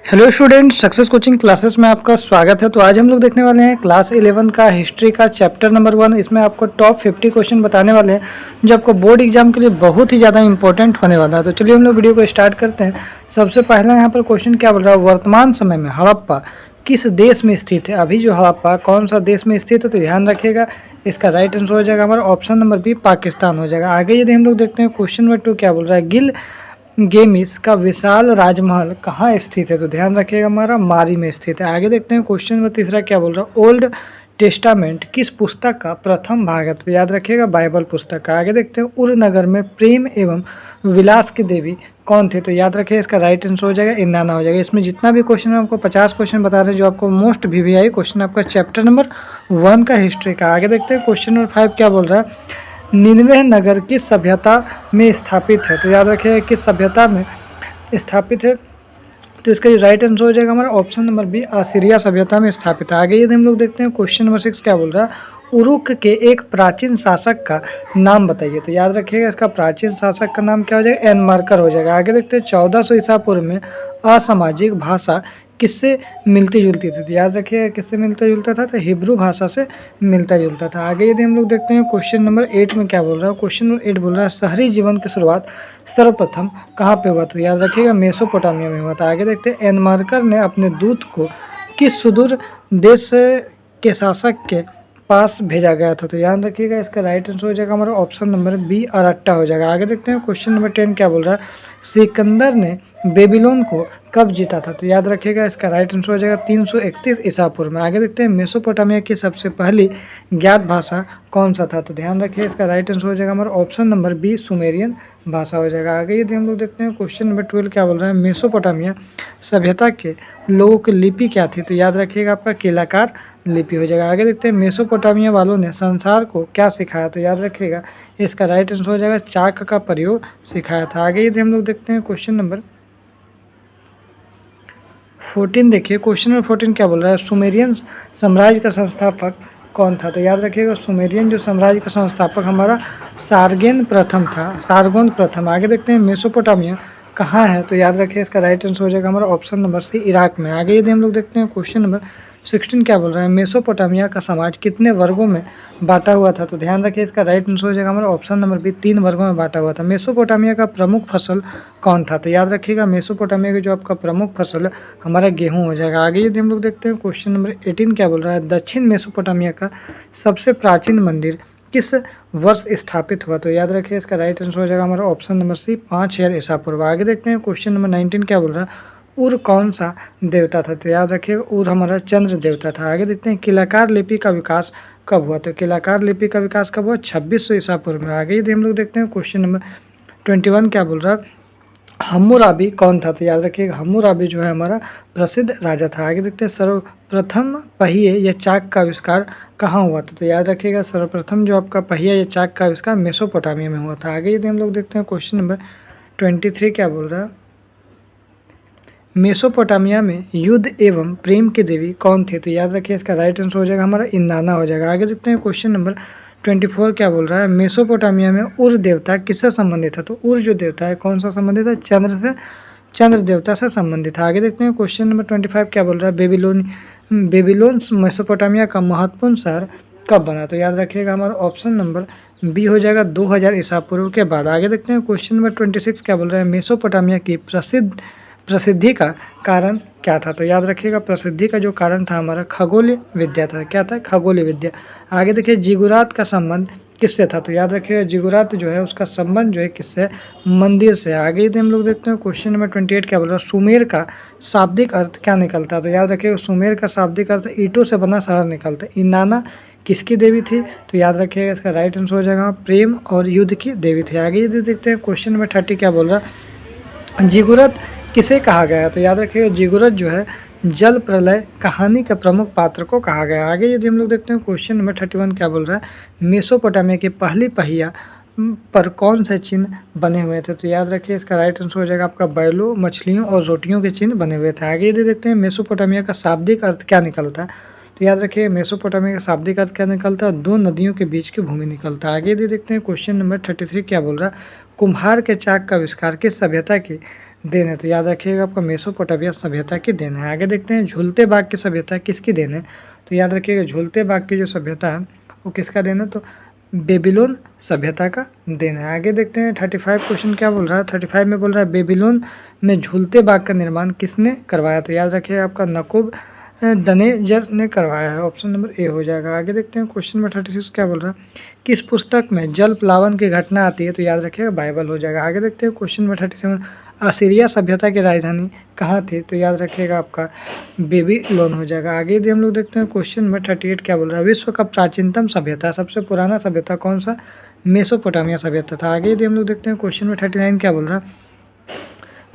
Hello student, success coaching classes में आपका स्वागत है। तो आज हम लोग देखने वाले हैं क्लास 11 का हिस्ट्री का चैप्टर नंबर 1। इसमें आपको टॉप 50 क्वेश्चन बताने वाले हैं जो आपको बोर्ड एग्जाम के लिए बहुत ही ज़्यादा इंपॉर्टेंट होने वाला है। तो चलिए हम लोग वीडियो को स्टार्ट करते हैं। सबसे पहला यहाँ पर क्वेश्चन क्या बोल रहा है, वर्तमान समय में हड़प्पा किस देश में स्थित है। अभी जो हड़प्पा कौन सा देश में स्थित है, तो ध्यान रखिएगा। इसका राइट आंसर हो जाएगा हमारा ऑप्शन नंबर बी, पाकिस्तान हो जाएगा। आगे यदि हम लोग देखते हैं क्वेश्चन नंबर 2 क्या बोल रहा है, गिल गेमिस का विशाल राजमहल कहाँ स्थित है, तो ध्यान रखिएगा हमारा मारी में स्थित है। आगे देखते हैं क्वेश्चन नंबर तीसरा क्या बोल रहा है, ओल्ड टेस्टामेंट किस पुस्तक का प्रथम भाग है, तो याद रखिएगा बाइबल पुस्तक का। आगे देखते हैं उर नगर में प्रेम एवं विलास की देवी कौन थे, तो याद रखिए इसका राइट आंसर हो जाएगा इन्नाना हो जाएगा। इसमें जितना भी क्वेश्चन है आपको 50 क्वेश्चन बता रहे हैं जो आपको मोस्ट वीवीआई क्वेश्चन आपका चैप्टर नंबर 1 का हिस्ट्री का। आगे देखते हैं क्वेश्चन नंबर 5 क्या बोल रहा है, निन्वे नगर किस सभ्यता में स्थापित है, तो याद रखिए किस सभ्यता में स्थापित है, तो इसका जो राइट आंसर हो जाएगा हमारा ऑप्शन नंबर बी, असीरिया सभ्यता में स्थापित है। आगे यदि हम लोग देखते हैं क्वेश्चन नंबर 6 क्या बोल रहा है, उरुक के एक प्राचीन शासक का नाम बताइए, तो याद रखिएगा इसका प्राचीन शासक का नाम क्या हो जाएगा, एनमार्कर हो जाएगा। आगे देखते हैं 1400 ईसा पूर्व में असामाजिक भाषा किससे मिलती जुलती थी, तो याद रखिए किससे मिलता जुलता था, तो हिब्रू भाषा से मिलता जुलता था। आगे यदि हम लोग देखते हैं क्वेश्चन नंबर 8 में क्या बोल रहा है, क्वेश्चन नंबर 8 बोल रहा है शहरी जीवन की शुरुआत सर्वप्रथम कहाँ पे हुआ, तो याद रखिएगा मेसोपोटामिया में हुआ था। आगे देखते हैं एनमार्कर ने अपने दूत को किस सुदूर देश के शासक के पास भेजा गया था, तो याद रखिएगा इसका राइट आंसर हो जाएगा हमारा ऑप्शन नंबर बी, अरट्टा हो जाएगा। आगे देखते हैं क्वेश्चन नंबर 10 क्या बोल रहा है, सिकंदर ने बेबीलोन को कब जीता था, तो याद रखिएगा इसका राइट आंसर हो जाएगा 331 ईसा पूर्व में। आगे देखते हैं मेसोपोटामिया की सबसे पहली ज्ञात भाषा कौन सा था, तो ध्यान रखिए इसका राइट आंसर हो जाएगा हमारा ऑप्शन नंबर बी, सुमेरियन भाषा हो जाएगा। आगे यदि हम लोग देखते हैं क्वेश्चन नंबर 12 क्या बोल रहा है, मेसोपोटामिया सभ्यता के लोगों की लिपि क्या थी, तो याद रखिएगा आपका कीलाकार लिपि हो जाएगा। आगे देखते हैं मेसोपोटामिया वालों ने संसार को क्या सिखाया, तो याद रखिएगा इसका राइट आंसर हो जाएगा चाक का प्रयोग सिखाया था। आगे यदि हम लोग देखते हैं क्वेश्चन नंबर 14, देखिए क्वेश्चन नंबर 14 क्या बोल रहा है, सुमेरियन साम्राज्य का संस्थापक कौन था, तो याद रखिएगा सुमेरियन जो साम्राज्य का संस्थापक हमारा सारगोन प्रथम था, सारगोन प्रथम। आगे देखते हैं मेसोपोटामिया कहाँ है, तो याद रखिए इसका राइट आंसर हो जाएगा हमारा ऑप्शन नंबर सी, इराक में। आगे यदि हम लोग देखते हैं क्वेश्चन नंबर 16 क्या बोल रहा है, मेसोपोटामिया का समाज कितने वर्गों में बांटा हुआ था, तो ध्यान रखिए इसका राइट आंसर हो जाएगा हमारा ऑप्शन नंबर बी, 3 वर्गों में बांटा हुआ था। मेसोपोटामिया का प्रमुख फसल कौन था, तो याद रखिएगा मेसोपोटामिया की जो आपका प्रमुख फसल है हमारा गेहूं हो जाएगा। आगे यदि हम लोग देखते हैं क्वेश्चन नंबर 18 क्या बोल रहा है, दक्षिण मेसोपोटामिया का सबसे प्राचीन मंदिर किस वर्ष स्थापित हुआ, तो याद रखिए इसका राइट आंसर हो जाएगा हमारा ऑप्शन नंबर सी, 5000 ईसा पूर्व। आगे देखते हैं क्वेश्चन नंबर 19 क्या बोल रहा है, उर कौन सा देवता था, तो याद रखिए उर हमारा चंद्र देवता था। आगे देखते हैं किलाकार लिपि का विकास कब हुआ, तो किलाकार लिपि का विकास कब हुआ, 2600 ईसा पूर्व में। आगे यदि हम लोग देखते हैं क्वेश्चन नंबर 21 क्या बोल रहा है, हम्मुराबी कौन था, तो याद रखिएगा हम्मुराबी जो है हमारा प्रसिद्ध राजा था। आगे देखते हैं सर्वप्रथम पहिए या चाक का आविष्कार कहाँ हुआ था, तो याद रखिएगा सर्वप्रथम जो आपका पहिया या चाक का आविष्कार मेसोपोटामिया में हुआ था। आगे यदि हम लोग देखते हैं क्वेश्चन नंबर 23 क्या बोल रहा है, मेसोपोटामिया में युद्ध एवं प्रेम की देवी कौन थी, तो याद रखिए इसका राइट आंसर हो जाएगा हमारा इन्नाना हो जाएगा। आगे देखते हैं क्वेश्चन नंबर 24 क्या बोल रहा है, मेसोपोटामिया में उर देवता किससे संबंधित है, तो उर जो देवता है कौन सा संबंधित है, चंद्र से, चंद्र देवता से संबंधित है। आगे देखते हैं क्वेश्चन नंबर 25 क्या बोल रहा है, बेबीलोन मेसोपोटामिया का महत्वपूर्ण शहर कब बना, तो याद रखिएगा हमारा ऑप्शन नंबर बी हो जाएगा 2000 ईसा पूर्व के बाद। आगे देखते हैं क्वेश्चन नंबर 26 क्या बोल रहा है, मेसोपोटामिया की प्रसिद्धि का कारण क्या था, तो याद रखिएगा प्रसिद्धि का जो कारण था हमारा खगोलीय विद्या था। क्या था, खगोलीय विद्या। आगे देखिए जिगुरात का संबंध किससे था, तो याद रखिएगा जिगुरात जो है उसका संबंध जो है किससे, मंदिर से। आगे यदि हम लोग देखते हैं क्वेश्चन नंबर 28 क्या बोल रहा है, सुमेर का शाब्दिक अर्थ क्या निकलता है, तो याद रखिएगा सुमेर का शाब्दिक अर्थ ईंटों से बना शहर निकलता है। इन्नाना किसकी देवी थी, तो याद रखिएगा इसका राइट आंसर हो जाएगा प्रेम और युद्ध की देवी थी। आगे यदि देखते हैं क्वेश्चन नंबर 30 क्या बोल रहा है, जिगुरत किसे कहा गया है, तो याद रखिएगा जिगुरत जो है जल प्रलय कहानी के प्रमुख पात्र को कहा गया। आगे यदि हम लोग देखते हैं क्वेश्चन नंबर 31 क्या बोल रहा है, मेसोपोटामिया की पहली पहिया पर कौन से चिन्ह बने हुए थे, तो याद रखिए इसका राइट आंसर हो जाएगा आपका बैलों, मछलियों और रोटियों के चिन्ह बने हुए थे। आगे यदि देखते हैं मेसोपोटामिया का शाब्दिक अर्थ क्या निकलता है, तो याद रखिए मेसोपोटामिया का शाब्दिक अर्थ क्या निकलता है, 2 नदियों के बीच की भूमि निकलता है। आगे यदि देखते हैं क्वेश्चन नंबर 33 क्या बोल रहा है, कुम्हार के चाक का आविष्कार किस सभ्यता की देन है, तो याद रखिएगा आपका मेसोपोटामिया सभ्यता की देन है। आगे देखते हैं झूलते बाग की सभ्यता किसकी देन है, तो याद रखिएगा झूलते बाग की जो सभ्यता है वो किसका देन है, तो बेबीलोन सभ्यता का देन है। आगे देखते हैं 35 क्वेश्चन क्या बोल रहा है। 35 में बोल रहा है बेबीलोन में झूलते बाग का निर्माण किसने करवाया, तो याद रखिएगा आपका नकुब दनेजर ने करवाया है, ऑप्शन नंबर ए हो जाएगा। आगे देखते हैं क्वेश्चन नंबर 36 क्या बोल रहा है, किस पुस्तक में जल प्लावन की घटना आती है, तो याद रखिएगा बाइबल हो जाएगा। आगे देखते हैं क्वेश्चन नंबर 37 असीरिया सभ्यता की राजधानी कहाँ थी, तो याद रखिएगा आपका बेबीलोन हो जाएगा। आगे यदि हम लोग देखते हैं क्वेश्चन नंबर 38 क्या बोल रहा है, विश्व का प्राचीनतम सभ्यता सबसे पुराना सभ्यता कौन सा, मेसोपोटामिया सभ्यता था। आगे यदि हम लोग देखते हैं क्वेश्चन नंबर 39 क्या बोल रहा है,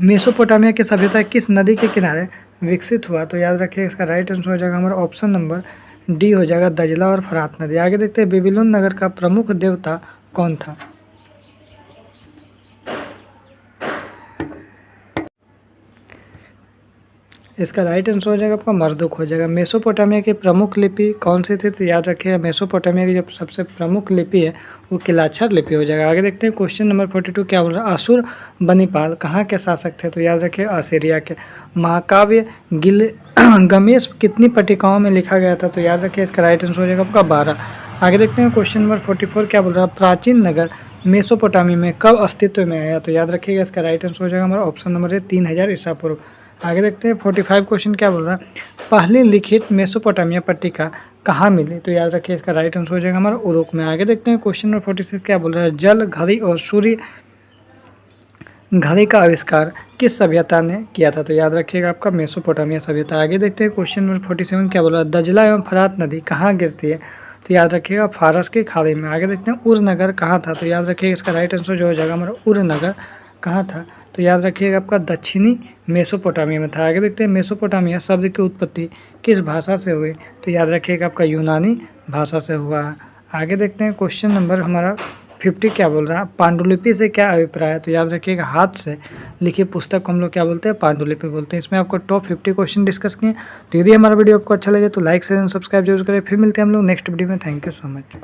मेसोपोटामिया की सभ्यता किस नदी के किनारे विकसित हुआ, तो याद रखिए इसका राइट आंसर हो जाएगा हमारा ऑप्शन नंबर डी हो जाएगा, दजला और फरात नदी। आगे देखते हैं बेबीलोन नगर का प्रमुख देवता कौन था, इसका राइट आंसर हो जाएगा आपका मरदुक हो जाएगा। मेसोपोटामिया की प्रमुख लिपि कौन सी थी, तो याद रखिएगा मेसोपोटामिया की जो सबसे प्रमुख लिपि है वो किलाक्षर लिपि हो जाएगा। आगे देखते हैं क्वेश्चन नंबर 42 क्या बोल रहा है, असुर बनीपाल कहाँ के शासक थे, तो याद रखिए असीरिया के। महाकाव्य गिलगमेश कितनी पट्टिकाओं में लिखा गया था, तो याद रखिए इसका राइट आंसर हो जाएगा आपका 12। आगे देखते हैं क्वेश्चन नंबर 44 क्या बोल रहा है, प्राचीन नगर मेसोपोटामिया में कब अस्तित्व में आया, तो याद रखिएगा इसका राइट आंसर हो जाएगा हमारा ऑप्शन नंबर 3000 ईसा पूर्व। आगे देखते हैं 45 क्वेश्चन क्या बोल रहा है, पहली लिखित मेसोपोटामिया पट्टिका कहाँ मिली, तो याद रखिए इसका राइट आंसर हो जाएगा हमारा उरुक में। आगे देखते हैं क्वेश्चन नंबर 46 क्या बोल रहा है, जल घड़ी और सूर्य घड़ी का आविष्कार किस सभ्यता ने किया था, तो याद रखिएगा आपका मेसोपोटामिया सभ्यता। आगे देखते हैं क्वेश्चन नंबर 47 क्या बोल रहा है, दजला एवं फरात नदी कहाँ गिरती है, तो याद रखिएगा फारस की खाड़ी में। आगे देखते हैं उर नगर कहाँ था, तो याद रखिएगा इसका राइट आंसर जो हो जाएगा हमारा उर नगर कहाँ था, तो याद रखिएगा आपका दक्षिणी मेसोपोटामिया में था। आगे देखते हैं मेसोपोटामिया शब्द की उत्पत्ति किस भाषा से हुई, तो याद रखिएगा आपका यूनानी भाषा से हुआ है। आगे देखते हैं क्वेश्चन नंबर हमारा 50 क्या बोल रहा है, पांडुलिपि से क्या अभिप्राय है, तो याद रखिएगा हाथ से लिखी पुस्तक को हम लोग क्या बोलते हैं, पांडुलिपि बोलते हैं। इसमें आपको टॉप 50 क्वेश्चन डिस्कस किए। तो यदि हमारा वीडियो आपको अच्छा लगे तो लाइक शेयर एंड सब्सक्राइब जरूर करें। फिर मिलते हैं हम लोग नेक्स्ट वीडियो में। Thank you so much.